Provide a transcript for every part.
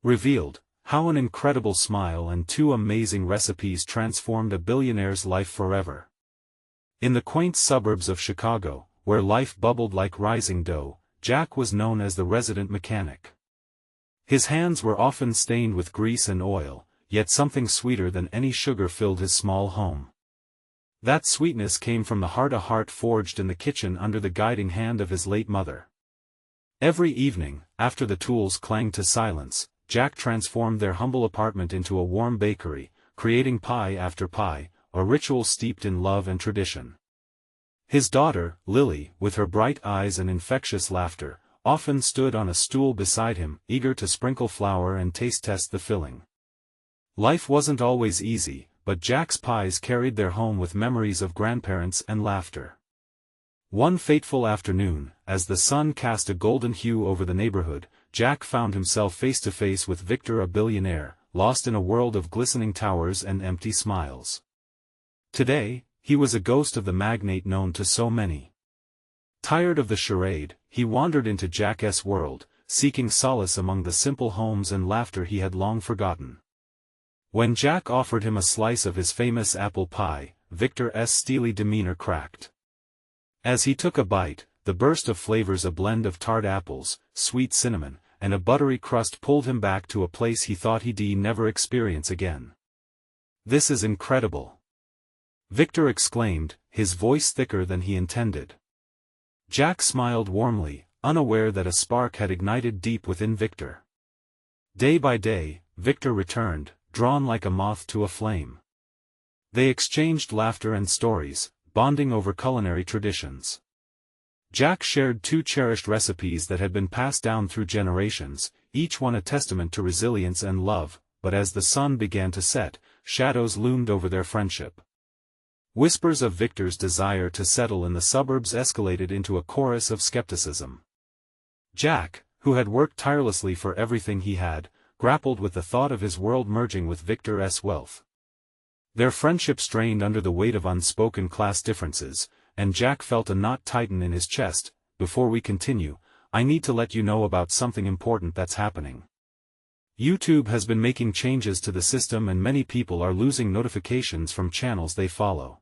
Revealed, how an incredible smile and two amazing recipes transformed a billionaire's life forever. In the quaint suburbs of Chicago, where life bubbled like rising dough, Jack was known as the resident mechanic. His hands were often stained with grease and oil, yet something sweeter than any sugar filled his small home. That sweetness came from the heart-to-heart forged in the kitchen under the guiding hand of his late mother. Every evening, after the tools clanged to silence, Jack transformed their humble apartment into a warm bakery, creating pie after pie, a ritual steeped in love and tradition. His daughter, Lily, with her bright eyes and infectious laughter, often stood on a stool beside him, eager to sprinkle flour and taste-test the filling. Life wasn't always easy, but Jack's pies carried their home with memories of grandparents and laughter. One fateful afternoon, as the sun cast a golden hue over the neighborhood, Jack found himself face to face with Victor, a billionaire, lost in a world of glistening towers and empty smiles. Today, he was a ghost of the magnate known to so many. Tired of the charade, he wandered into Jack's world, seeking solace among the simple homes and laughter he had long forgotten. When Jack offered him a slice of his famous apple pie, Victor's steely demeanor cracked. As he took a bite, the burst of flavors, a blend of tart apples, sweet cinnamon, and a buttery crust, pulled him back to a place he thought he'd never experience again. "This is incredible!" Victor exclaimed, his voice thicker than he intended. Jack smiled warmly, unaware that a spark had ignited deep within Victor. Day by day, Victor returned, drawn like a moth to a flame. They exchanged laughter and stories, bonding over culinary traditions. Jack shared two cherished recipes that had been passed down through generations, each one a testament to resilience and love, but as the sun began to set, shadows loomed over their friendship. Whispers of Victor's desire to settle in the suburbs escalated into a chorus of skepticism. Jack, who had worked tirelessly for everything he had, grappled with the thought of his world merging with Victor's wealth. Their friendship strained under the weight of unspoken class differences, and Jack felt a knot tighten in his chest. "Before we continue, I need to let you know about something important that's happening. YouTube has been making changes to the system and many people are losing notifications from channels they follow.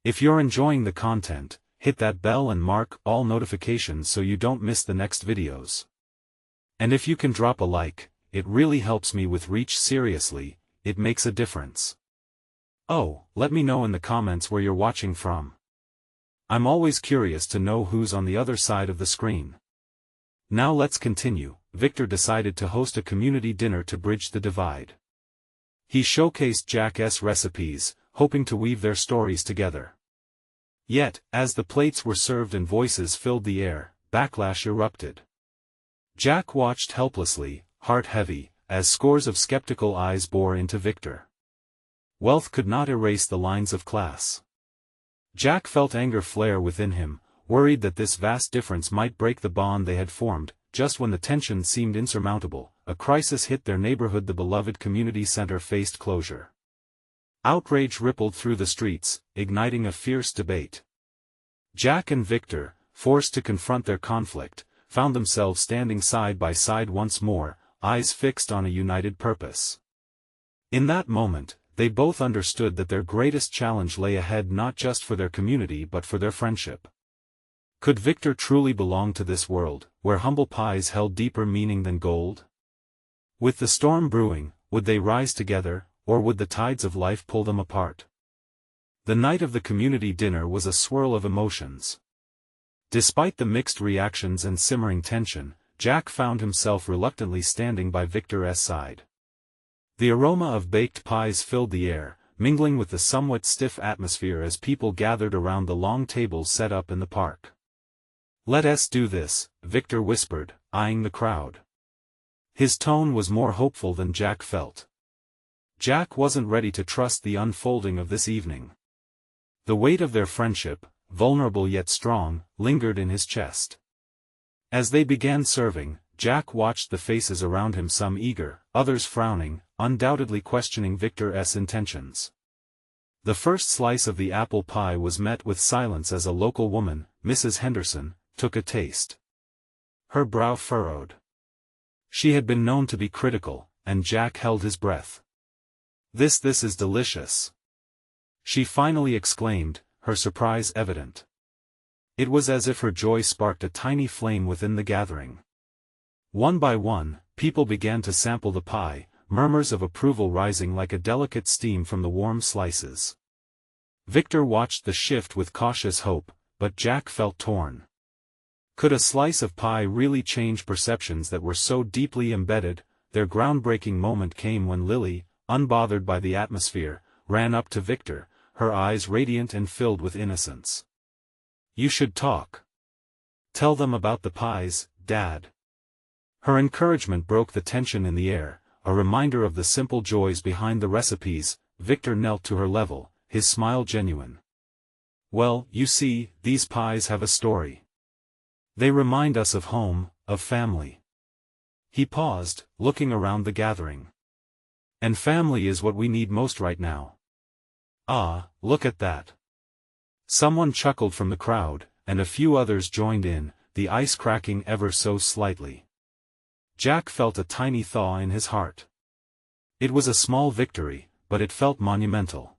If you're enjoying the content, hit that bell and mark all notifications so you don't miss the next videos. And if you can drop a like, it really helps me with reach. Seriously, it makes a difference. Oh, let me know in the comments where you're watching from. I'm always curious to know who's on the other side of the screen. Now let's continue. Victor decided to host a community dinner to bridge the divide. He showcased Jack's recipes, hoping to weave their stories together. Yet, as the plates were served and voices filled the air, backlash erupted. Jack watched helplessly, heart heavy, as scores of skeptical eyes bore into Victor. Wealth could not erase the lines of class. Jack felt anger flare within him, worried that this vast difference might break the bond they had formed. Just when the tension seemed insurmountable, a crisis hit their neighborhood. The beloved community center faced closure. Outrage rippled through the streets, igniting a fierce debate. Jack and Victor, forced to confront their conflict, found themselves standing side by side once more, eyes fixed on a united purpose. In that moment, they both understood that their greatest challenge lay ahead, not just for their community but for their friendship. Could Victor truly belong to this world, where humble pies held deeper meaning than gold? With the storm brewing, would they rise together, or would the tides of life pull them apart? The night of the community dinner was a swirl of emotions. Despite the mixed reactions and simmering tension, Jack found himself reluctantly standing by Victor's side. The aroma of baked pies filled the air, mingling with the somewhat stiff atmosphere as people gathered around the long tables set up in the park. "Let us do this," Victor whispered, eyeing the crowd. His tone was more hopeful than Jack felt. Jack wasn't ready to trust the unfolding of this evening. The weight of their friendship, vulnerable yet strong, lingered in his chest. As they began serving, Jack watched the faces around him, some eager, others frowning, undoubtedly questioning Victor's intentions. The first slice of the apple pie was met with silence as a local woman, Mrs. Henderson, took a taste. Her brow furrowed. She had been known to be critical, and Jack held his breath. This is delicious," she finally exclaimed, her surprise evident. It was as if her joy sparked a tiny flame within the gathering. One by one, people began to sample the pie, murmurs of approval rising like a delicate steam from the warm slices. Victor watched the shift with cautious hope, but Jack felt torn. Could a slice of pie really change perceptions that were so deeply embedded? Their groundbreaking moment came when Lily, unbothered by the atmosphere, ran up to Victor, her eyes radiant and filled with innocence. "You should talk. Tell them about the pies, Dad." Her encouragement broke the tension in the air, a reminder of the simple joys behind the recipes. Victor knelt to her level, his smile genuine. "Well, you see, these pies have a story. They remind us of home, of family." He paused, looking around the gathering. "And family is what we need most right now." "Ah, look at that." Someone chuckled from the crowd, and a few others joined in, the ice cracking ever so slightly. Jack felt a tiny thaw in his heart. It was a small victory, but it felt monumental.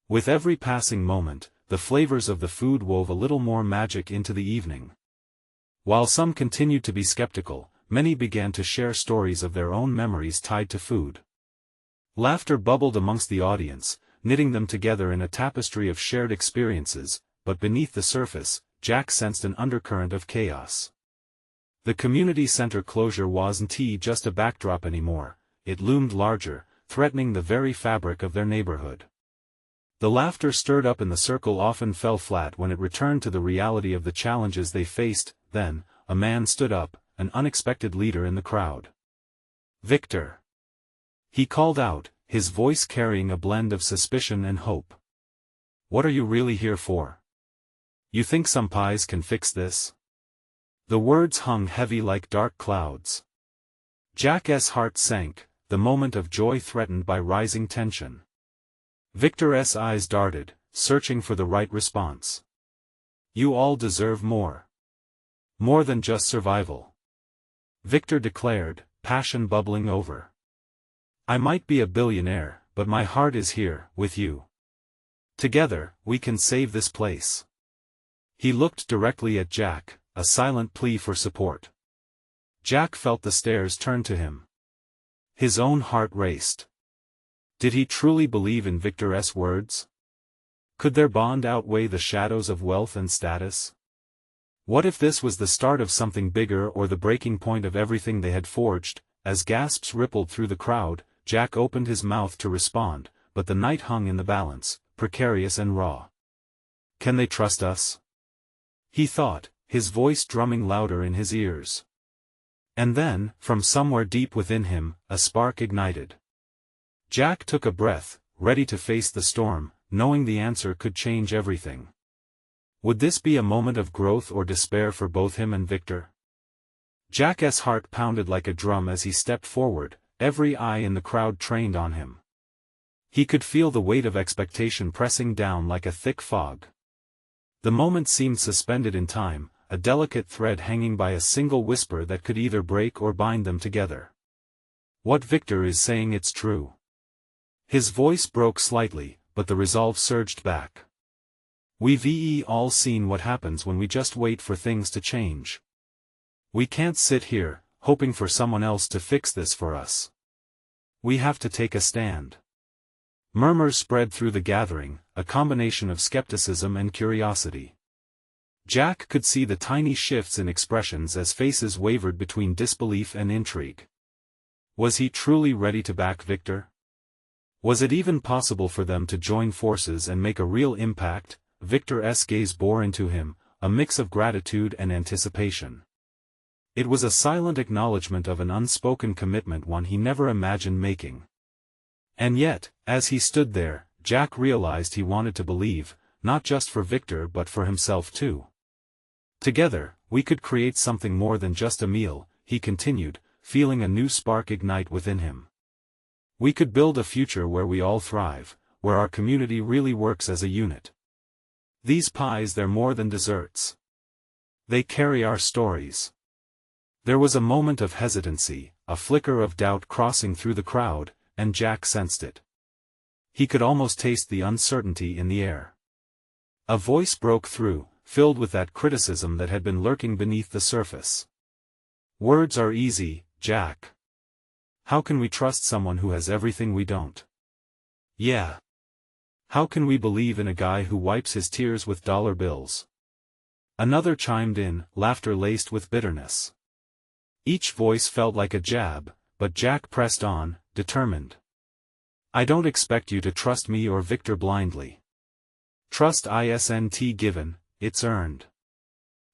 With every passing moment, the flavors of the food wove a little more magic into the evening. While some continued to be skeptical, many began to share stories of their own memories tied to food. Laughter bubbled amongst the audience, knitting them together in a tapestry of shared experiences, but beneath the surface, Jack sensed an undercurrent of chaos. The community center closure wasn't just a backdrop anymore, it loomed larger, threatening the very fabric of their neighborhood. The laughter stirred up in the circle often fell flat when it returned to the reality of the challenges they faced. Then, a man stood up, an unexpected leader in the crowd. "Victor!" he called out, his voice carrying a blend of suspicion and hope. "What are you really here for? You think some pies can fix this?" The words hung heavy like dark clouds. Jack's heart sank, the moment of joy threatened by rising tension. Victor's eyes darted, searching for the right response. "You all deserve more. More than just survival," Victor declared, passion bubbling over. "I might be a billionaire, but my heart is here, with you. Together, we can save this place." He looked directly at Jack, a silent plea for support. Jack felt the stares turn to him. His own heart raced. Did he truly believe in Victor's words? Could their bond outweigh the shadows of wealth and status? What if this was the start of something bigger or the breaking point of everything they had forged? As gasps rippled through the crowd, Jack opened his mouth to respond, but the night hung in the balance, precarious and raw. "Can they trust us?" he thought, his voice drumming louder in his ears. And then, from somewhere deep within him, a spark ignited. Jack took a breath, ready to face the storm, knowing the answer could change everything. Would this be a moment of growth or despair for both him and Victor? Jack's heart pounded like a drum as he stepped forward, every eye in the crowd trained on him. He could feel the weight of expectation pressing down like a thick fog. The moment seemed suspended in time, a delicate thread hanging by a single whisper that could either break or bind them together. "What Victor is saying, it's true." His voice broke slightly, but the resolve surged back. "We've all seen what happens when we just wait for things to change. We can't sit here, hoping for someone else to fix this for us. We have to take a stand." Murmurs spread through the gathering, a combination of skepticism and curiosity. Jack could see the tiny shifts in expressions as faces wavered between disbelief and intrigue. Was he truly ready to back Victor? Was it even possible for them to join forces and make a real impact? Victor's gaze bore into him, a mix of gratitude and anticipation. It was a silent acknowledgement of an unspoken commitment one he never imagined making. And yet, as he stood there, Jack realized he wanted to believe, not just for Victor but for himself too. "Together, we could create something more than just a meal," he continued, feeling a new spark ignite within him. "We could build a future where we all thrive, where our community really works as a unit. These pies, they're more than desserts. They carry our stories. There was a moment of hesitancy, a flicker of doubt crossing through the crowd, and Jack sensed it. He could almost taste the uncertainty in the air. A voice broke through, filled with that criticism that had been lurking beneath the surface. "Words are easy, Jack. How can we trust someone who has everything we don't? Yeah. How can we believe in a guy who wipes his tears with dollar bills?" Another chimed in, laughter laced with bitterness. Each voice felt like a jab, but Jack pressed on, determined. "I don't expect you to trust me or Victor blindly. Trust isn't given, it's earned.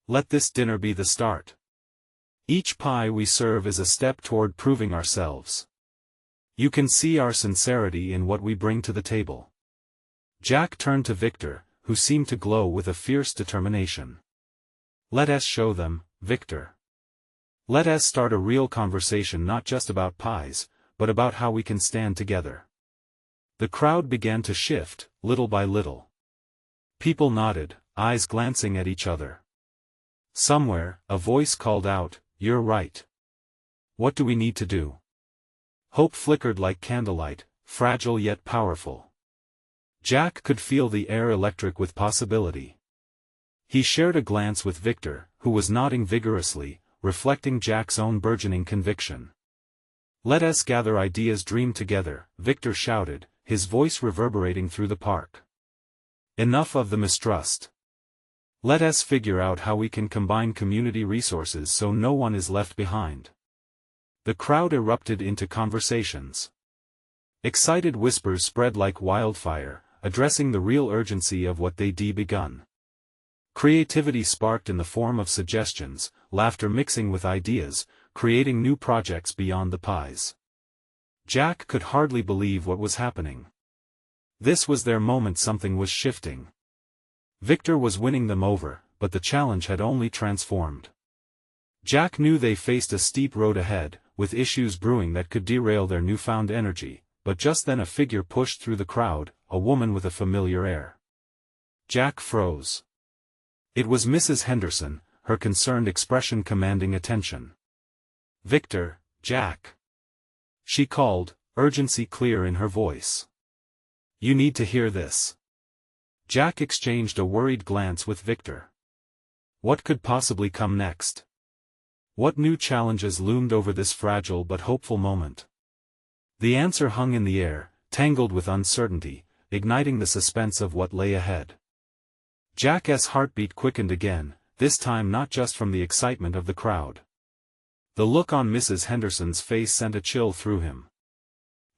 Let this dinner be the start. Each pie we serve is a step toward proving ourselves. You can see our sincerity in what we bring to the table." Jack turned to Victor, who seemed to glow with a fierce determination. "Let us show them, Victor. Let us start a real conversation not just about pies, but about how we can stand together." The crowd began to shift, little by little. People nodded, eyes glancing at each other. Somewhere, a voice called out, "You're right. What do we need to do?" Hope flickered like candlelight, fragile yet powerful. Jack could feel the air electric with possibility. He shared a glance with Victor, who was nodding vigorously, reflecting Jack's own burgeoning conviction. "Let us gather ideas, dream together," Victor shouted, his voice reverberating through the park. "Enough of the mistrust. Let us figure out how we can combine community resources so no one is left behind." The crowd erupted into conversations. Excited whispers spread like wildfire, addressing the real urgency of what they'd begun. Creativity sparked in the form of suggestions, laughter mixing with ideas, creating new projects beyond the pies. Jack could hardly believe what was happening. This was their moment, something was shifting. Victor was winning them over, but the challenge had only transformed. Jack knew they faced a steep road ahead, with issues brewing that could derail their newfound energy, but just then a figure pushed through the crowd, a woman with a familiar air. Jack froze. It was Mrs. Henderson, her concerned expression commanding attention. "Victor, Jack," she called, urgency clear in her voice. "You need to hear this." Jack exchanged a worried glance with Victor. What could possibly come next? What new challenges loomed over this fragile but hopeful moment? The answer hung in the air, tangled with uncertainty, igniting the suspense of what lay ahead. Jack's heartbeat quickened again, this time not just from the excitement of the crowd. The look on Mrs. Henderson's face sent a chill through him.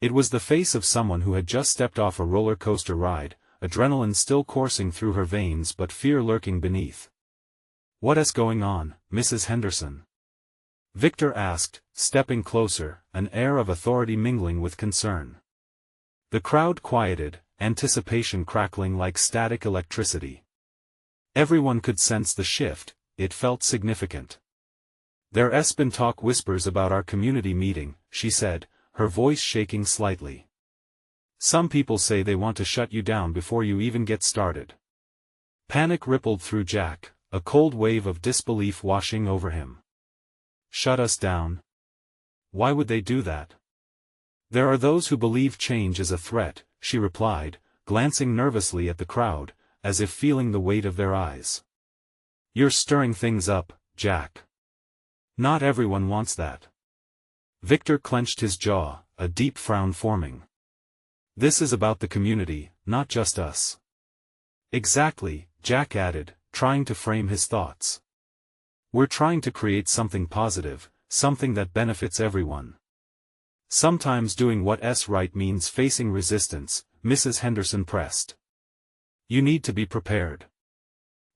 It was the face of someone who had just stepped off a roller coaster ride, adrenaline still coursing through her veins but fear lurking beneath. "What is going on, Mrs. Henderson?" Victor asked, stepping closer, an air of authority mingling with concern. The crowd quieted, anticipation crackling like static electricity. Everyone could sense the shift, it felt significant. "There's been talk, whispers about our community meeting," she said, her voice shaking slightly. "Some people say they want to shut you down before you even get started." Panic rippled through Jack, a cold wave of disbelief washing over him. "Shut us down? Why would they do that?" "There are those who believe change is a threat," she replied, glancing nervously at the crowd, as if feeling the weight of their eyes. "You're stirring things up, Jack. Not everyone wants that." Victor clenched his jaw, a deep frown forming. "This is about the community, not just us." "Exactly," Jack added, trying to frame his thoughts. "We're trying to create something positive, something that benefits everyone. Sometimes doing what's right means facing resistance," Mrs. Henderson pressed. "You need to be prepared."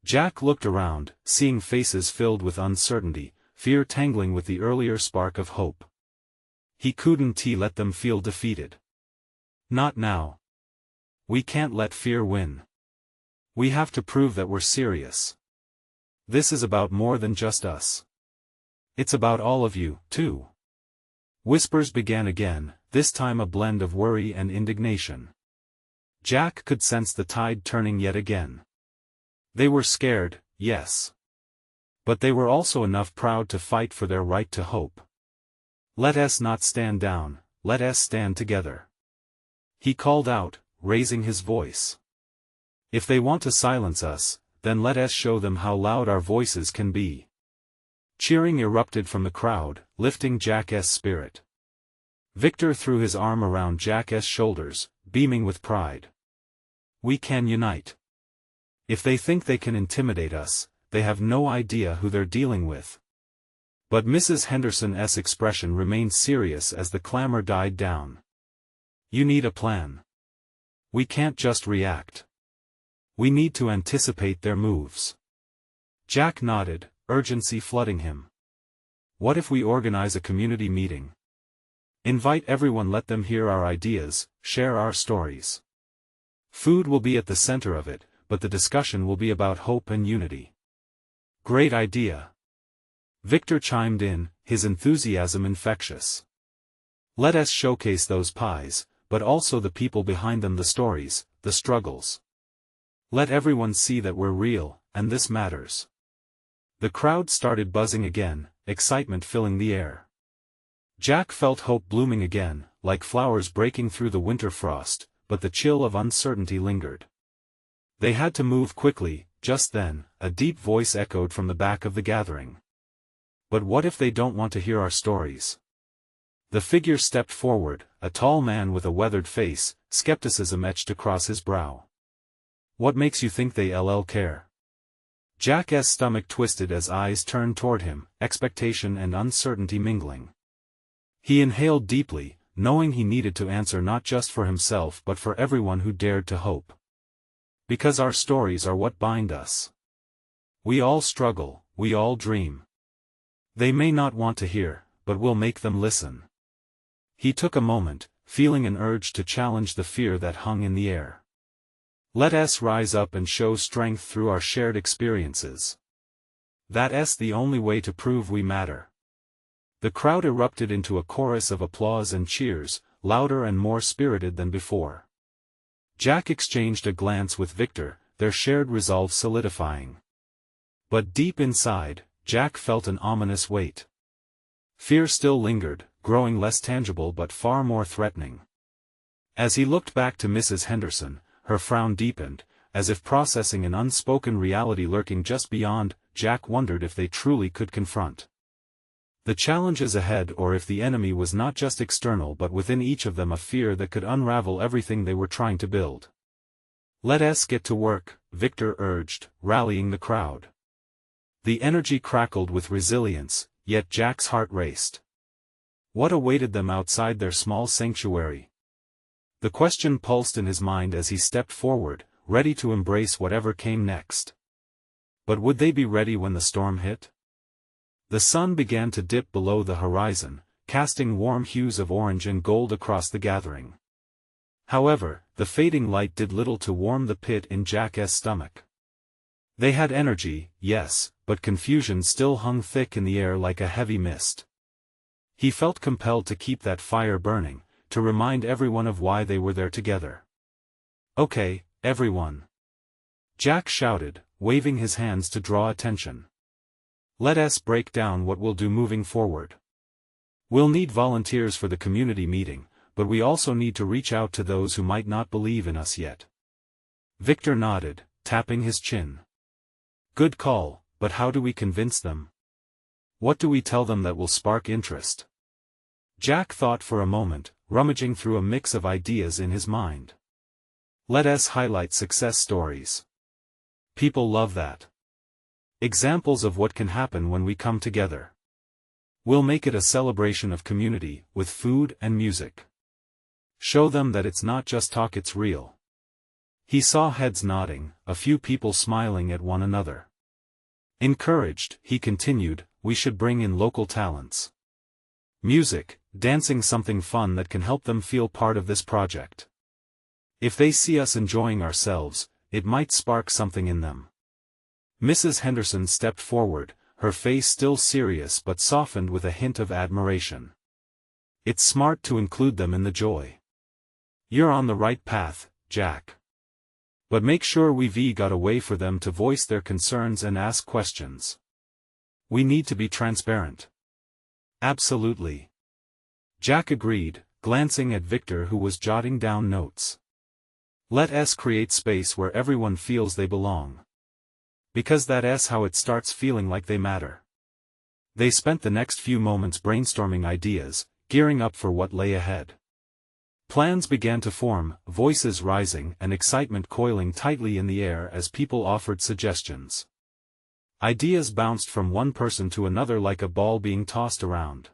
Jack looked around, seeing faces filled with uncertainty, fear tangling with the earlier spark of hope. He couldn't let them feel defeated. "Not now. We can't let fear win. We have to prove that we're serious. This is about more than just us. It's about all of you, too." Whispers began again, this time a blend of worry and indignation. Jack could sense the tide turning yet again. They were scared, yes. But they were also enough proud to fight for their right to hope. Let us not stand down, let us stand together. He called out, raising his voice. If they want to silence us, then let us show them how loud our voices can be. Cheering erupted from the crowd, lifting Jack's spirit. Victor threw his arm around Jack's shoulders, beaming with pride. We can unite. If they think they can intimidate us, they have no idea who they're dealing with. But Mrs. Henderson's expression remained serious as the clamor died down. You need a plan. We can't just react. We need to anticipate their moves. Jack nodded, urgency flooding him. What if we organize a community meeting? Invite everyone, let them hear our ideas, share our stories. Food will be at the center of it, but the discussion will be about hope and unity. Great idea. Victor chimed in, his enthusiasm infectious. Let us showcase those pies, but also the people behind them, the stories, the struggles. Let everyone see that we're real, and this matters. The crowd started buzzing again, excitement filling the air. Jack felt hope blooming again, like flowers breaking through the winter frost, but the chill of uncertainty lingered. They had to move quickly. Just then, a deep voice echoed from the back of the gathering. But what if they don't want to hear our stories? The figure stepped forward, a tall man with a weathered face, skepticism etched across his brow. What makes you think they'll care? Jack's stomach twisted as eyes turned toward him, expectation and uncertainty mingling. He inhaled deeply, knowing he needed to answer not just for himself but for everyone who dared to hope. Because our stories are what bind us. We all struggle, we all dream. They may not want to hear, but we'll make them listen. He took a moment, feeling an urge to challenge the fear that hung in the air. Let us rise up and show strength through our shared experiences. That's the only way to prove we matter. The crowd erupted into a chorus of applause and cheers, louder and more spirited than before. Jack exchanged a glance with Victor, their shared resolve solidifying. But deep inside, Jack felt an ominous weight. Fear still lingered, growing less tangible but far more threatening. As he looked back to Mrs. Henderson, her frown deepened, as if processing an unspoken reality lurking just beyond. Jack wondered if they truly could confront the challenges ahead, or if the enemy was not just external but within each of them, a fear that could unravel everything they were trying to build. Let us get to work, Victor urged, rallying the crowd. The energy crackled with resilience, yet Jack's heart raced. What awaited them outside their small sanctuary? The question pulsed in his mind as he stepped forward, ready to embrace whatever came next. But would they be ready when the storm hit? The sun began to dip below the horizon, casting warm hues of orange and gold across the gathering. However, the fading light did little to warm the pit in Jack's stomach. They had energy, yes, but confusion still hung thick in the air like a heavy mist. He felt compelled to keep that fire burning, to remind everyone of why they were there together. Okay, everyone. Jack shouted, waving his hands to draw attention. Let us break down what we'll do moving forward. We'll need volunteers for the community meeting, but we also need to reach out to those who might not believe in us yet. Victor nodded, tapping his chin. Good call, but how do we convince them? What do we tell them that will spark interest? Jack thought for a moment, rummaging through a mix of ideas in his mind. Let us highlight success stories. People love that. Examples of what can happen when we come together. We'll make it a celebration of community, with food and music. Show them that it's not just talk, it's real. He saw heads nodding, a few people smiling at one another. Encouraged, he continued, we should bring in local talents. Music, dancing, something fun that can help them feel part of this project. If they see us enjoying ourselves, it might spark something in them. Mrs. Henderson stepped forward, her face still serious but softened with a hint of admiration. It's smart to include them in the joy. You're on the right path, Jack. But make sure we've got a way for them to voice their concerns and ask questions. We need to be transparent. Absolutely. Jack agreed, glancing at Victor who was jotting down notes. Let us create space where everyone feels they belong. Because that's how it starts feeling like they matter. They spent the next few moments brainstorming ideas, gearing up for what lay ahead. Plans began to form, voices rising and excitement coiling tightly in the air as people offered suggestions. Ideas bounced from one person to another like a ball being tossed around.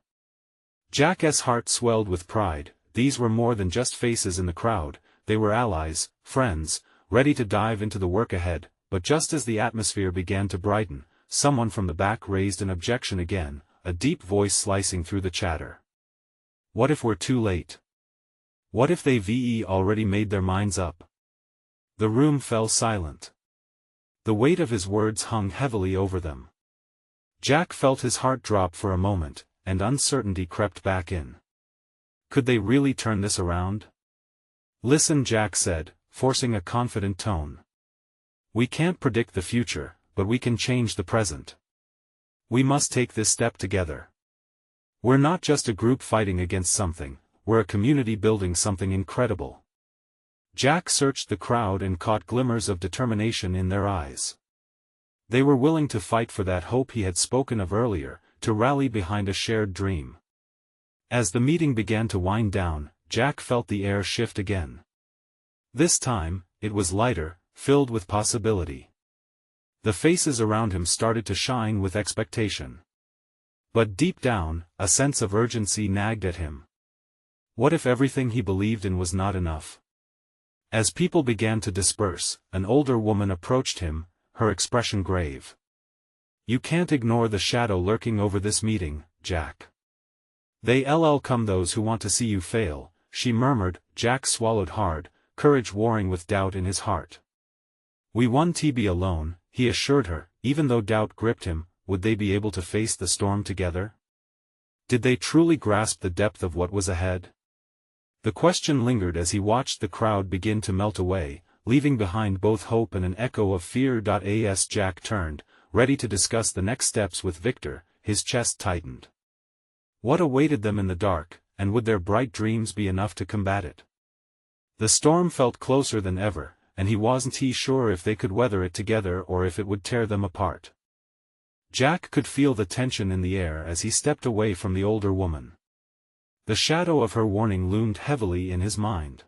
Jack's heart swelled with pride. These were more than just faces in the crowd, they were allies, friends, ready to dive into the work ahead. But just as the atmosphere began to brighten, someone from the back raised an objection again, a deep voice slicing through the chatter. What if we're too late? What if they've already made their minds up? The room fell silent. The weight of his words hung heavily over them. Jack felt his heart drop for a moment, and uncertainty crept back in. Could they really turn this around? Listen, Jack said, forcing a confident tone. We can't predict the future, but we can change the present. We must take this step together. We're not just a group fighting against something, we're a community building something incredible. Jack searched the crowd and caught glimmers of determination in their eyes. They were willing to fight for that hope he had spoken of earlier, to rally behind a shared dream. As the meeting began to wind down, Jack felt the air shift again. This time, it was lighter, filled with possibility. The faces around him started to shine with expectation. But deep down, a sense of urgency nagged at him. What if everything he believed in was not enough? As people began to disperse, an older woman approached him, her expression grave. You can't ignore the shadow lurking over this meeting, Jack. They'll come those who want to see you fail, she murmured. Jack swallowed hard, courage warring with doubt in his heart. We won't be alone, he assured her, even though doubt gripped him. Would they be able to face the storm together? Did they truly grasp the depth of what was ahead? The question lingered as he watched the crowd begin to melt away, leaving behind both hope and an echo of fear. As Jack turned, ready to discuss the next steps with Victor, his chest tightened. What awaited them in the dark, and would their bright dreams be enough to combat it? The storm felt closer than ever, and he wasn't sure if they could weather it together or if it would tear them apart. Jack could feel the tension in the air as he stepped away from the older woman. The shadow of her warning loomed heavily in his mind.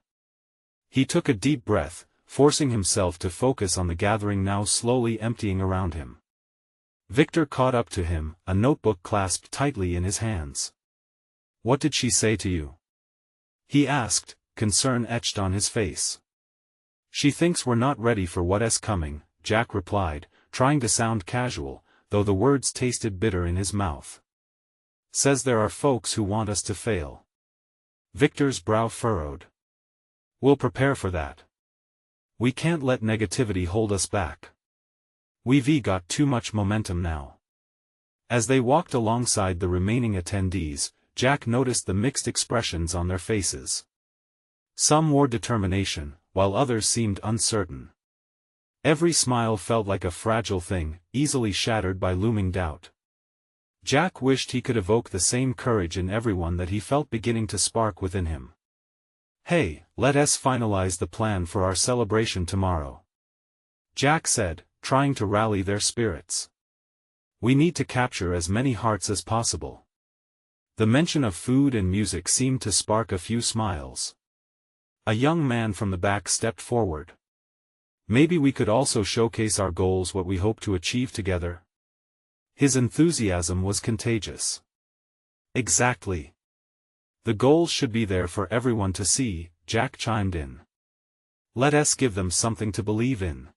He took a deep breath, forcing himself to focus on the gathering now slowly emptying around him. Victor caught up to him, a notebook clasped tightly in his hands. What did she say to you? He asked, concern etched on his face. She thinks we're not ready for what's coming, Jack replied, trying to sound casual, though the words tasted bitter in his mouth. Says there are folks who want us to fail. Victor's brow furrowed. We'll prepare for that. We can't let negativity hold us back. We've got too much momentum now. As they walked alongside the remaining attendees, Jack noticed the mixed expressions on their faces. Some wore determination, while others seemed uncertain. Every smile felt like a fragile thing, easily shattered by looming doubt. Jack wished he could evoke the same courage in everyone that he felt beginning to spark within him. Hey, let us finalize the plan for our celebration tomorrow. Jack said, trying to rally their spirits. We need to capture as many hearts as possible. The mention of food and music seemed to spark a few smiles. A young man from the back stepped forward. Maybe we could also showcase our goals, what we hope to achieve together. His enthusiasm was contagious. Exactly. The goals should be there for everyone to see, Jack chimed in. Let us give them something to believe in.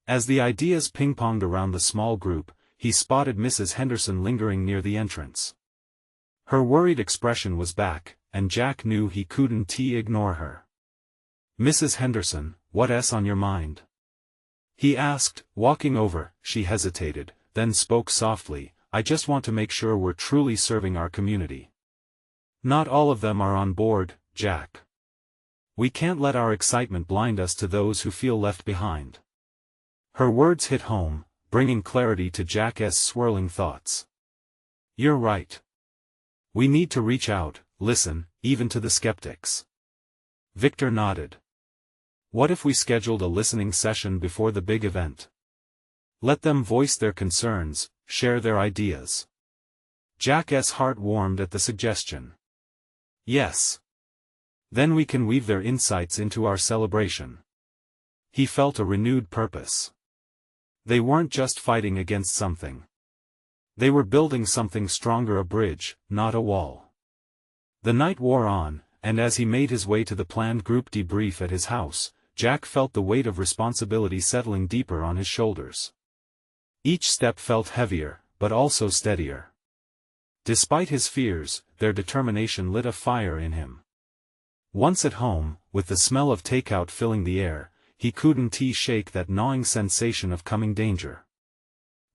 As the ideas ping-ponged around the small group, he spotted Mrs. Henderson lingering near the entrance. Her worried expression was back, and Jack knew he couldn't ignore her. Mrs. Henderson, what's on your mind? He asked, walking over. She hesitated, then spoke softly, I just want to make sure we're truly serving our community. Not all of them are on board, Jack. We can't let our excitement blind us to those who feel left behind. Her words hit home, bringing clarity to Jack's swirling thoughts. "You're right. We need to reach out, listen, even to the skeptics." Victor nodded. "What if we scheduled a listening session before the big event? Let them voice their concerns, share their ideas." Jack's heart warmed at the suggestion. "Yes. Then we can weave their insights into our celebration." He felt a renewed purpose. They weren't just fighting against something. They were building something stronger, a bridge, not a wall. The night wore on, and as he made his way to the planned group debrief at his house, Jack felt the weight of responsibility settling deeper on his shoulders. Each step felt heavier, but also steadier. Despite his fears, their determination lit a fire in him. Once at home, with the smell of takeout filling the air, he couldn't shake that gnawing sensation of coming danger.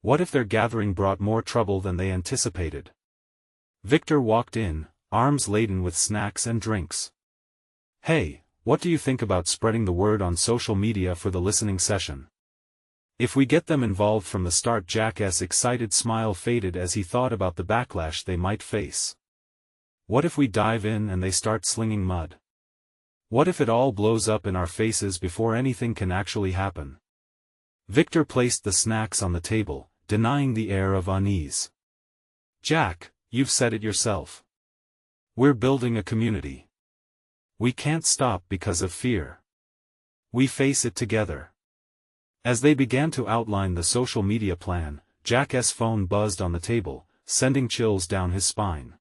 What if their gathering brought more trouble than they anticipated? Victor walked in, arms laden with snacks and drinks. "Hey, what do you think about spreading the word on social media for the listening session? If we get them involved from the start." Jack's excited smile faded as he thought about the backlash they might face. What if we dive in and they start slinging mud? What if it all blows up in our faces before anything can actually happen? Victor placed the snacks on the table, denying the air of unease. "Jack, you've said it yourself. We're building a community. We can't stop because of fear. We face it together." As they began to outline the social media plan, Jack's phone buzzed on the table, sending chills down his spine.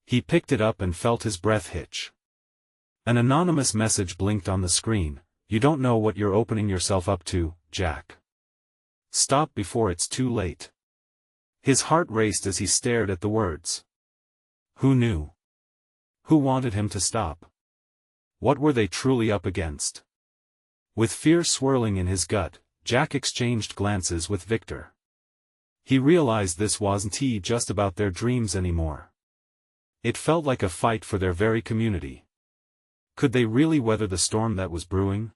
He picked it up and felt his breath hitch. An anonymous message blinked on the screen. "You don't know what you're opening yourself up to, Jack. Stop before it's too late." His heart raced as he stared at the words. Who knew? Who wanted him to stop? What were they truly up against? With fear swirling in his gut, Jack exchanged glances with Victor. He realized this wasn't just about their dreams anymore. It felt like a fight for their very community. Could they really weather the storm that was brewing?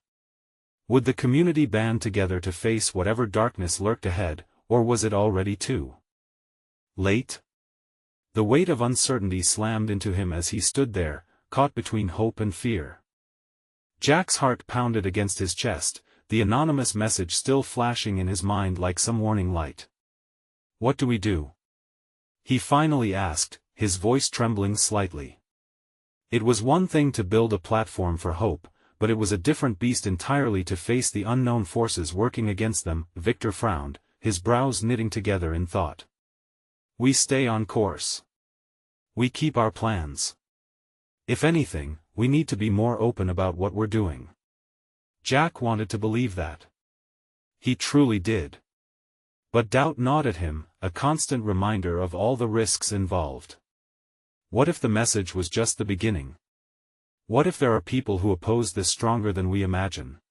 Would the community band together to face whatever darkness lurked ahead, or was it already too late? The weight of uncertainty slammed into him as he stood there, caught between hope and fear. Jack's heart pounded against his chest, the anonymous message still flashing in his mind like some warning light. "What do we do?" he finally asked, his voice trembling slightly. It was one thing to build a platform for hope, but it was a different beast entirely to face the unknown forces working against them. Victor frowned, his brows knitting together in thought. "We stay on course. We keep our plans. If anything, we need to be more open about what we're doing." Jack wanted to believe that. He truly did. But doubt gnawed at him, a constant reminder of all the risks involved. What if the message was just the beginning? What if there are people who oppose this stronger than we imagine?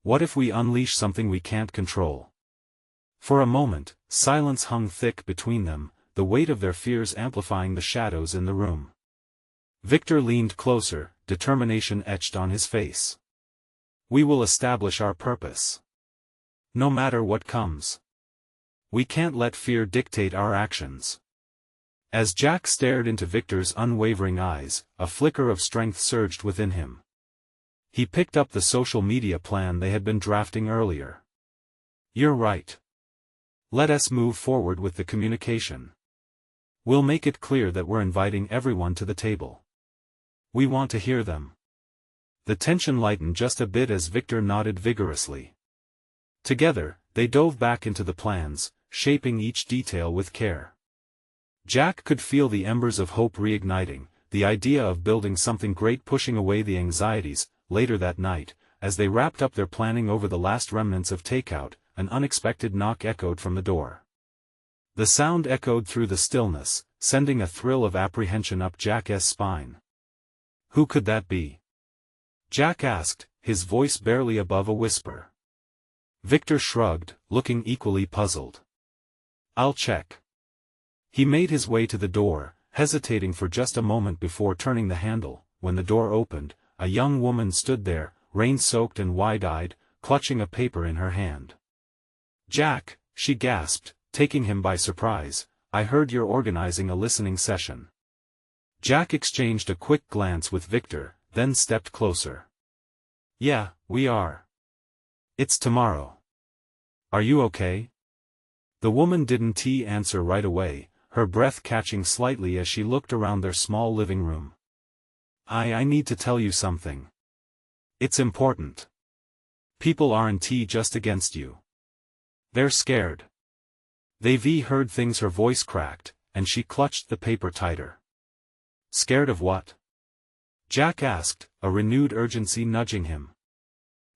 What if we unleash something we can't control? For a moment, silence hung thick between them, the weight of their fears amplifying the shadows in the room. Victor leaned closer, determination etched on his face. "We will establish our purpose. No matter what comes. We can't let fear dictate our actions." As Jack stared into Victor's unwavering eyes, a flicker of strength surged within him. He picked up the social media plan they had been drafting earlier. "You're right. Let us move forward with the communication. We'll make it clear that we're inviting everyone to the table. We want to hear them." The tension lightened just a bit as Victor nodded vigorously. Together, they dove back into the plans, shaping each detail with care. Jack could feel the embers of hope reigniting, the idea of building something great pushing away the anxieties. Later that night, as they wrapped up their planning over the last remnants of takeout, an unexpected knock echoed from the door. The sound echoed through the stillness, sending a thrill of apprehension up Jack's spine. "Who could that be?" Jack asked, his voice barely above a whisper. Victor shrugged, looking equally puzzled. "I'll check." He made his way to the door, hesitating for just a moment before turning the handle. When the door opened, a young woman stood there, rain-soaked and wide-eyed, clutching a paper in her hand. "Jack," she gasped, taking him by surprise. "I heard you're organizing a listening session." Jack exchanged a quick glance with Victor, then stepped closer. "Yeah, we are. It's tomorrow. Are you okay?" The woman didn't answer right away, her breath catching slightly as she looked around their small living room. I need to tell you something. It's important. People aren't just against you. They're scared." They've heard things. Her voice cracked, and she clutched the paper tighter. "Scared of what?" Jack asked, a renewed urgency nudging him.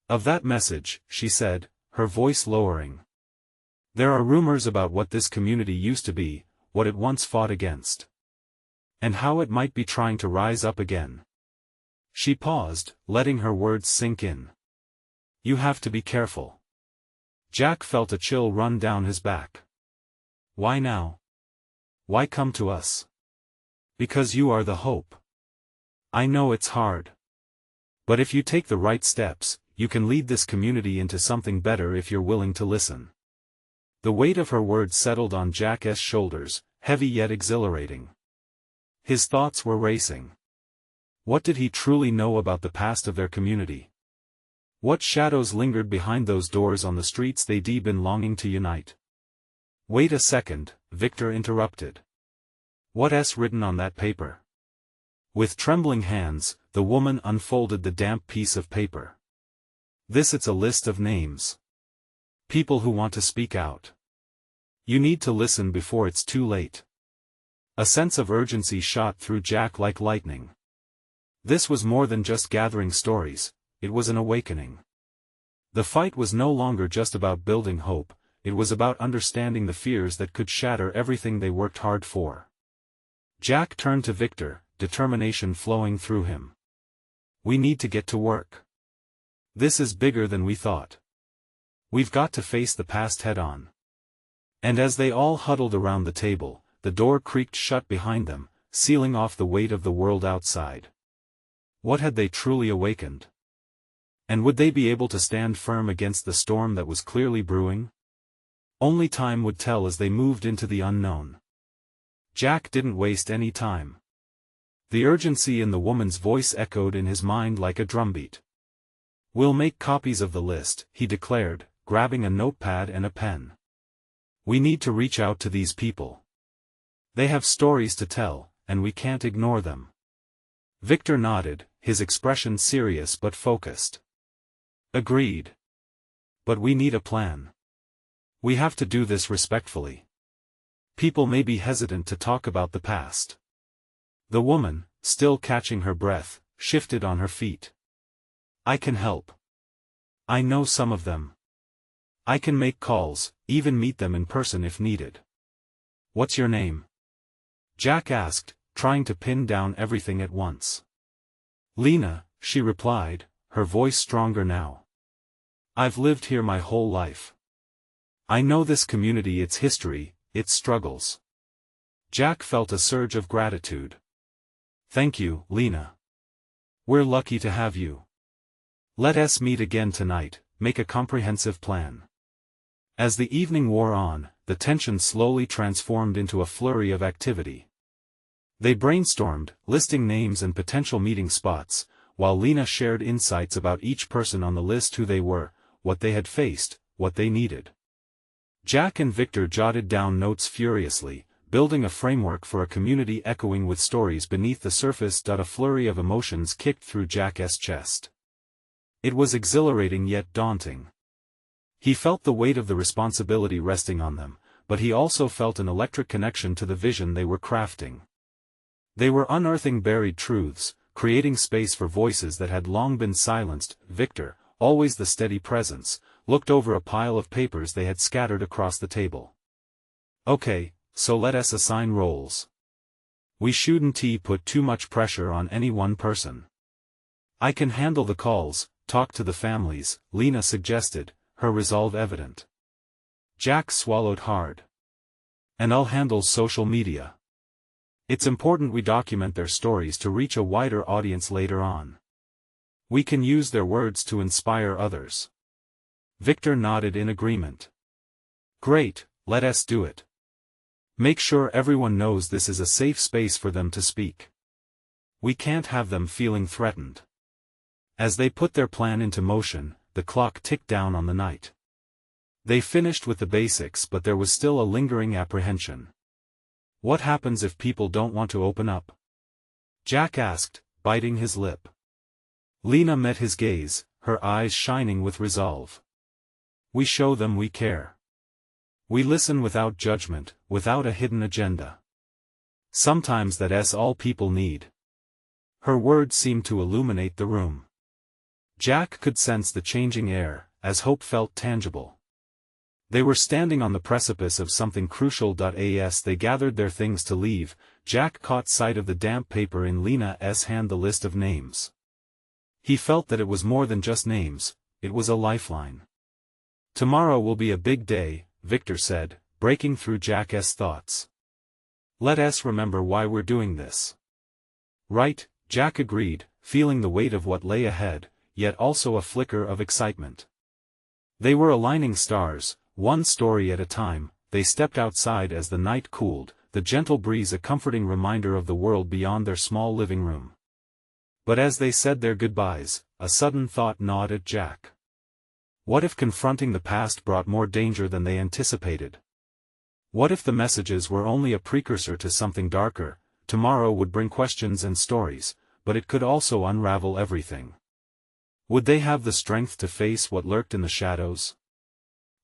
"Of that message," she said, her voice lowering. "There are rumors about what this community used to be, what it once fought against. And how it might be trying to rise up again." She paused, letting her words sink in. "You have to be careful." Jack felt a chill run down his back. "Why now? Why come to us?" "Because you are the hope. I know it's hard. But if you take the right steps, you can lead this community into something better if you're willing to listen." The weight of her words settled on Jack's shoulders, heavy yet exhilarating. His thoughts were racing. What did he truly know about the past of their community? What shadows lingered behind those doors on the streets they'd been longing to unite? "Wait a second," Victor interrupted. "What's written on that paper?" With trembling hands, the woman unfolded the damp piece of paper. "It's a list of names. People who want to speak out. You need to listen before it's too late." A sense of urgency shot through Jack like lightning. This was more than just gathering stories, it was an awakening. The fight was no longer just about building hope, it was about understanding the fears that could shatter everything they worked hard for. Jack turned to Victor, determination flowing through him. "We need to get to work. This is bigger than we thought. We've got to face the past head-on." And as they all huddled around the table, the door creaked shut behind them, sealing off the weight of the world outside. What had they truly awakened? And would they be able to stand firm against the storm that was clearly brewing? Only time would tell as they moved into the unknown. Jack didn't waste any time. The urgency in the woman's voice echoed in his mind like a drumbeat. "We'll make copies of the list," he declared, grabbing a notepad and a pen. "We need to reach out to these people. They have stories to tell, and we can't ignore them." Victor nodded, his expression serious but focused. "Agreed. But we need a plan. We have to do this respectfully. People may be hesitant to talk about the past." The woman, still catching her breath, shifted on her feet. "I can help. I know some of them. I can make calls, even meet them in person if needed." "What's your name?" Jack asked, trying to pin down everything at once. "Lena," she replied, her voice stronger now. "I've lived here my whole life. I know this community, its history, its struggles." Jack felt a surge of gratitude. "Thank you, Lena. We're lucky to have you. Let us meet again tonight, make a comprehensive plan." As the evening wore on, the tension slowly transformed into a flurry of activity. They brainstormed, listing names and potential meeting spots, while Lena shared insights about each person on the list: who they were, what they had faced, what they needed. Jack and Victor jotted down notes furiously, building a framework for a community echoing with stories beneath the surface. A flurry of emotions kicked through Jack's chest. It was exhilarating yet daunting. He felt the weight of the responsibility resting on them, but he also felt an electric connection to the vision they were crafting. They were unearthing buried truths, creating space for voices that had long been silenced. Victor, always the steady presence, looked over a pile of papers they had scattered across the table. "Okay, so let us assign roles. We shouldn't put too much pressure on any one person." "I can handle the calls, talk to the families," Lena suggested, her resolve evident. Jack swallowed hard. "And I'll handle social media. It's important we document their stories to reach a wider audience later on. We can use their words to inspire others." Victor nodded in agreement. Great, let us do it. Make sure everyone knows this is a safe space for them to speak. We can't have them feeling threatened. As they put their plan into motion, the clock ticked down on the night. They finished with the basics, but there was still a lingering apprehension. What happens if people don't want to open up? Jack asked, biting his lip. Lena met his gaze, her eyes shining with resolve. We show them we care. We listen without judgment, without a hidden agenda. Sometimes that's all people need. Her words seemed to illuminate the room. Jack could sense the changing air, as hope felt tangible. They were standing on the precipice of something crucial. As they gathered their things to leave, Jack caught sight of the damp paper in Lena's hand, the list of names. He felt that it was more than just names, it was a lifeline. Tomorrow will be a big day, Victor said, breaking through Jack's thoughts. Let us remember why we're doing this. Right, Jack agreed, feeling the weight of what lay ahead, yet also a flicker of excitement. They were aligning stars, one story at a time. They stepped outside as the night cooled, the gentle breeze a comforting reminder of the world beyond their small living room. But as they said their goodbyes, a sudden thought gnawed at Jack. What if confronting the past brought more danger than they anticipated? What if the messages were only a precursor to something darker? Tomorrow would bring questions and stories, but it could also unravel everything. Would they have the strength to face what lurked in the shadows?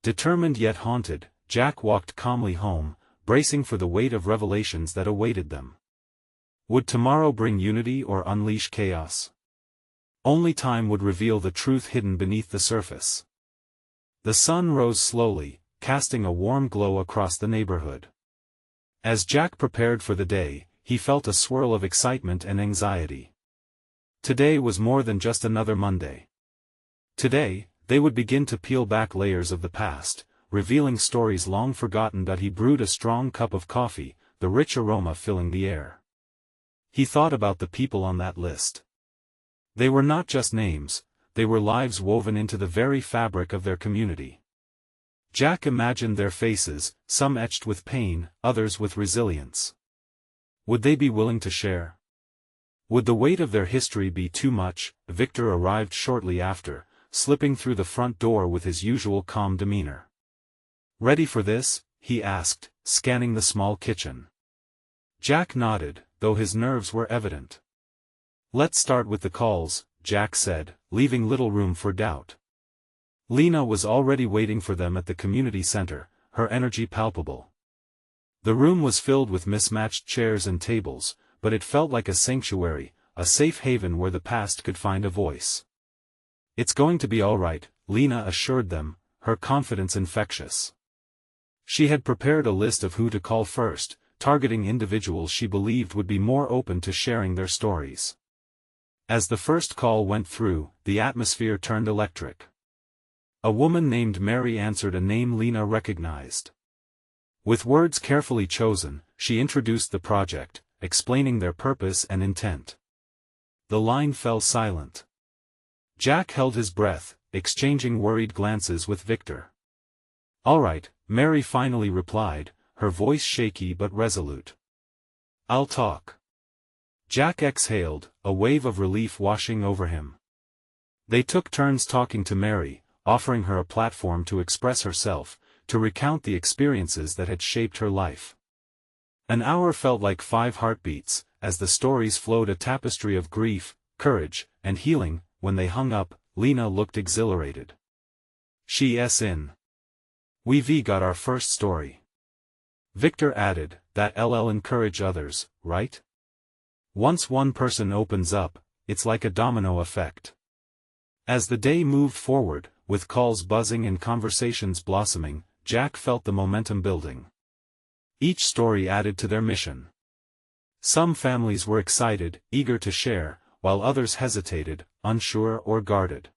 Determined yet haunted, Jack walked calmly home, bracing for the weight of revelations that awaited them. Would tomorrow bring unity or unleash chaos? Only time would reveal the truth hidden beneath the surface. The sun rose slowly, casting a warm glow across the neighborhood. As Jack prepared for the day, he felt a swirl of excitement and anxiety. Today was more than just another Monday. Today, they would begin to peel back layers of the past, revealing stories long forgotten. He brewed a strong cup of coffee, the rich aroma filling the air. He thought about the people on that list. They were not just names, they were lives woven into the very fabric of their community. Jack imagined their faces, some etched with pain, others with resilience. Would they be willing to share? Would the weight of their history be too much? Victor arrived shortly after, slipping through the front door with his usual calm demeanor. Ready for this? He asked, scanning the small kitchen. Jack nodded, though his nerves were evident. Let's start with the calls, Jack said, leaving little room for doubt. Lena was already waiting for them at the community center, her energy palpable. The room was filled with mismatched chairs and tables, but it felt like a sanctuary, a safe haven where the past could find a voice. It's going to be all right, Lena assured them, her confidence infectious. She had prepared a list of who to call first, targeting individuals she believed would be more open to sharing their stories. As the first call went through, the atmosphere turned electric. A woman named Mary answered, a name Lena recognized. With words carefully chosen, she introduced the project, explaining their purpose and intent. The line fell silent. Jack held his breath, exchanging worried glances with Victor. All right, Mary finally replied, her voice shaky but resolute. I'll talk. Jack exhaled, a wave of relief washing over him. They took turns talking to Mary, offering her a platform to express herself, to recount the experiences that had shaped her life. An hour felt like 5 heartbeats, as the stories flowed, a tapestry of grief, courage, and healing. When they hung up, Lena looked exhilarated. She's in. We've got our first story. Victor added, that'll encourage others, right? Once one person opens up, it's like a domino effect. As the day moved forward, with calls buzzing and conversations blossoming, Jack felt the momentum building. Each story added to their mission. Some families were excited, eager to share, while others hesitated, unsure or guarded.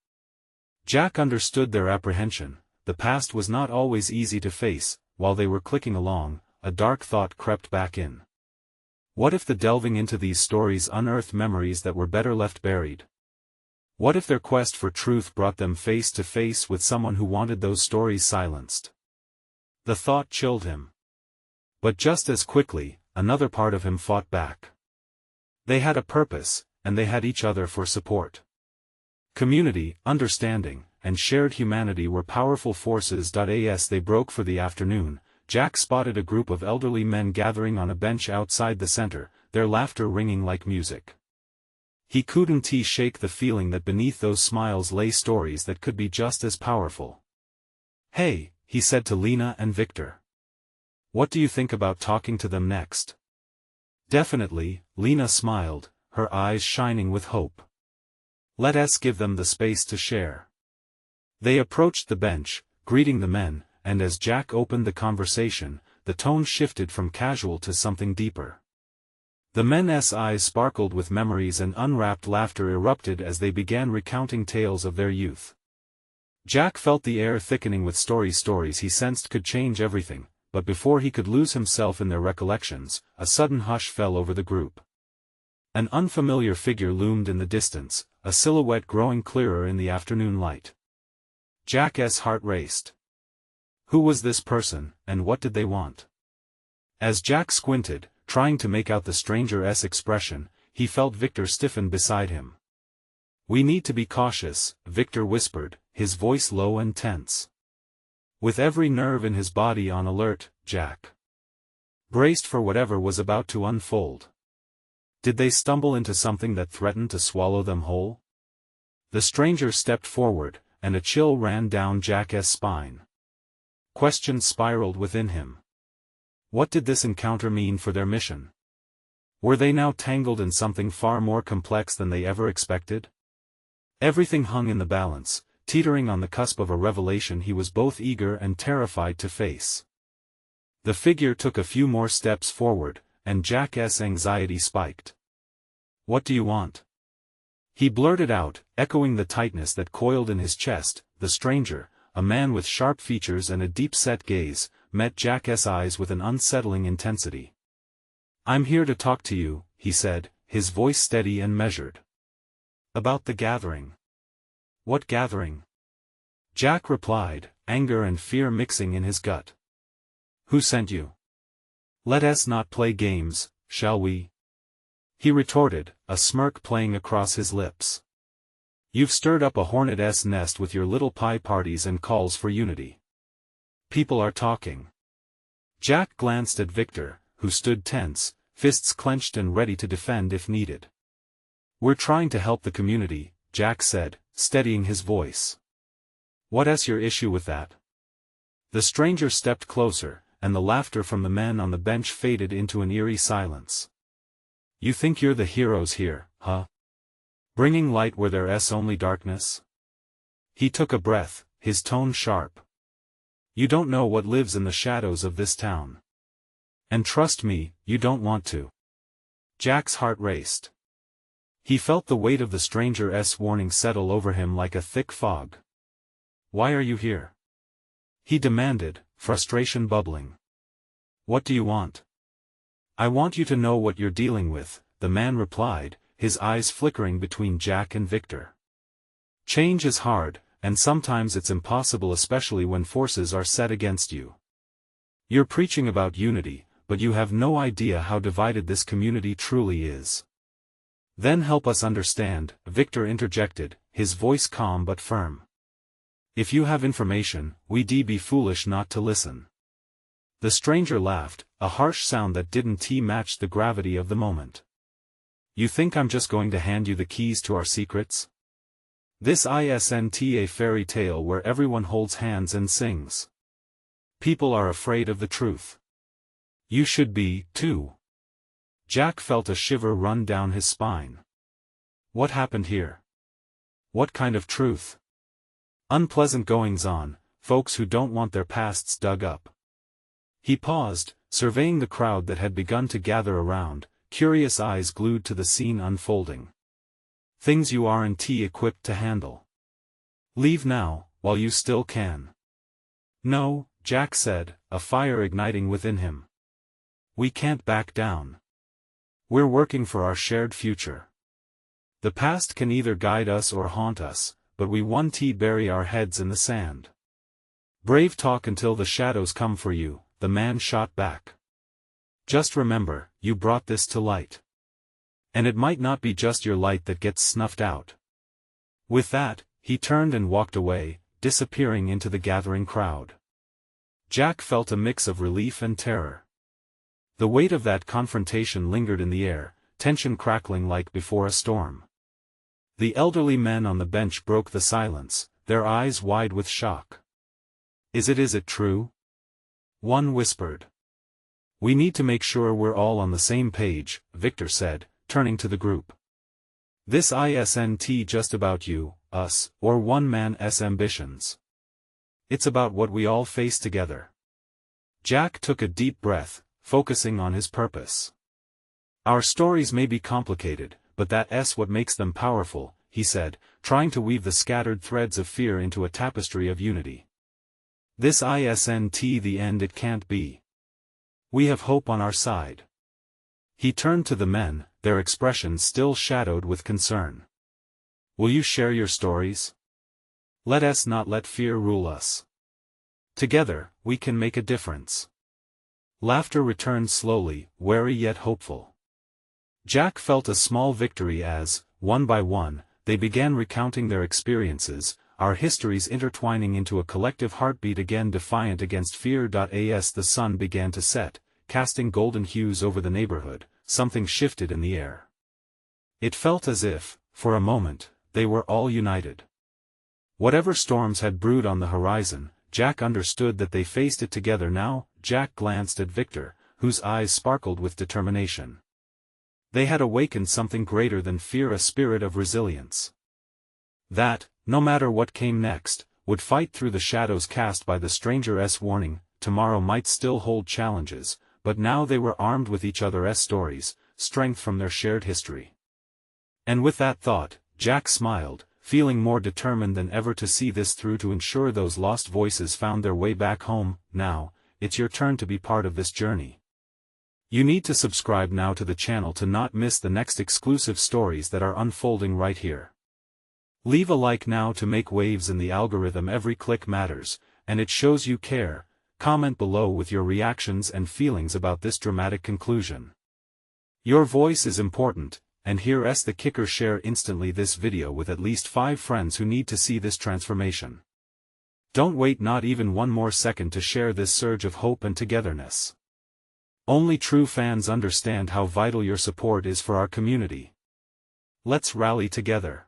Jack understood their apprehension. The past was not always easy to face. While they were clicking along, a dark thought crept back in. What if the delving into these stories unearthed memories that were better left buried? What if their quest for truth brought them face to face with someone who wanted those stories silenced? The thought chilled him. But just as quickly, another part of him fought back. They had a purpose, and they had each other for support. Community, understanding, and shared humanity were powerful forces. As they broke for the afternoon, Jack spotted a group of elderly men gathering on a bench outside the center, their laughter ringing like music. He couldn't shake the feeling that beneath those smiles lay stories that could be just as powerful. "Hey," he said to Lena and Victor. "What do you think about talking to them next?" "Definitely," Lena smiled, her eyes shining with hope. "Let us give them the space to share." They approached the bench, greeting the men, and as Jack opened the conversation, the tone shifted from casual to something deeper. The men's eyes sparkled with memories and unwrapped laughter erupted as they began recounting tales of their youth. Jack felt the air thickening with stories he sensed could change everything, but before he could lose himself in their recollections, a sudden hush fell over the group. An unfamiliar figure loomed in the distance, a silhouette growing clearer in the afternoon light. Jack's heart raced. Who was this person, and what did they want? As Jack squinted, trying to make out the stranger's expression, he felt Victor stiffen beside him. "We need to be cautious," Victor whispered, his voice low and tense. With every nerve in his body on alert, Jack braced for whatever was about to unfold. Did they stumble into something that threatened to swallow them whole? The stranger stepped forward, and a chill ran down Jack's spine. Questions spiraled within him. What did this encounter mean for their mission? Were they now tangled in something far more complex than they ever expected? Everything hung in the balance, teetering on the cusp of a revelation he was both eager and terrified to face. The figure took a few more steps forward, and Jack's anxiety spiked. "What do you want?" he blurted out, echoing the tightness that coiled in his chest. The stranger, a man with sharp features and a deep-set gaze, met Jack's eyes with an unsettling intensity. "I'm here to talk to you," he said, his voice steady and measured. "About the gathering." "What gathering?" Jack replied, anger and fear mixing in his gut. "Who sent you? Let us not play games, shall we?" he retorted, a smirk playing across his lips. "You've stirred up a hornet's nest with your little pie parties and calls for unity. People are talking." Jack glanced at Victor, who stood tense, fists clenched and ready to defend if needed. "We're trying to help the community," Jack said, steadying his voice. "What's your issue with that?" The stranger stepped closer, and the laughter from the men on the bench faded into an eerie silence. "You think you're the heroes here, huh? Bringing light where there's only darkness?" He took a breath, his tone sharp. "You don't know what lives in the shadows of this town. And trust me, you don't want to." Jack's heart raced. He felt the weight of the stranger's warning settle over him like a thick fog. "Why are you here?" he demanded, frustration bubbling. "What do you want?" "I want you to know what you're dealing with," the man replied, his eyes flickering between Jack and Victor. "Change is hard, and sometimes it's impossible, especially when forces are set against you. You're preaching about unity, but you have no idea how divided this community truly is." "Then help us understand," Victor interjected, his voice calm but firm. "If you have information, we'd be foolish not to listen." The stranger laughed, a harsh sound that didn't match the gravity of the moment. "You think I'm just going to hand you the keys to our secrets? This isn't a fairy tale where everyone holds hands and sings. People are afraid of the truth. You should be, too." Jack felt a shiver run down his spine. What happened here? What kind of truth? Unpleasant goings-on, folks who don't want their pasts dug up. He paused, surveying the crowd that had begun to gather around, curious eyes glued to the scene unfolding. "Things you aren't equipped to handle. Leave now, while you still can." "No," Jack said, a fire igniting within him. "We can't back down. We're working for our shared future. The past can either guide us or haunt us, but we won't bury our heads in the sand." Brave talk until the shadows come for you, the man shot back. Just remember, you brought this to light. And it might not be just your light that gets snuffed out. With that, he turned and walked away, disappearing into the gathering crowd. Jack felt a mix of relief and terror. The weight of that confrontation lingered in the air, tension crackling like before a storm. The elderly men on the bench broke the silence, their eyes wide with shock. Is it true? One whispered. We need to make sure we're all on the same page, Victor said, turning to the group. This isn't just about you, us, or one man's ambitions. It's about what we all face together. Jack took a deep breath, focusing on his purpose. Our stories may be complicated, but that's what makes them powerful, he said, trying to weave the scattered threads of fear into a tapestry of unity. This isn't the end it can't be. We have hope on our side. He turned to the men, their expressions still shadowed with concern. Will you share your stories? Let us not let fear rule us. Together, we can make a difference. Laughter returned slowly, wary yet hopeful. Jack felt a small victory as, one by one, they began recounting their experiences, our histories intertwining into a collective heartbeat again defiant against fear. As the sun began to set, casting golden hues over the neighborhood, something shifted in the air. It felt as if, for a moment, they were all united. Whatever storms had brewed on the horizon, Jack understood that they faced it together now. Jack glanced at Victor, whose eyes sparkled with determination. They had awakened something greater than fear, a spirit of resilience. That, no matter what came next, would fight through the shadows cast by the stranger's warning. Tomorrow might still hold challenges, but now they were armed with each other's stories, strength from their shared history. And with that thought, Jack smiled, feeling more determined than ever to see this through, to ensure those lost voices found their way back home. Now, it's your turn to be part of this journey. You need to subscribe now to the channel to not miss the next exclusive stories that are unfolding right here. Leave a like now to make waves in the algorithm. Every click matters, and it shows you care. Comment below with your reactions and feelings about this dramatic conclusion. Your voice is important, and here's the kicker: share instantly this video with at least 5 friends who need to see this transformation. Don't wait not even one more second to share this surge of hope and togetherness. Only true fans understand how vital your support is for our community. Let's rally together.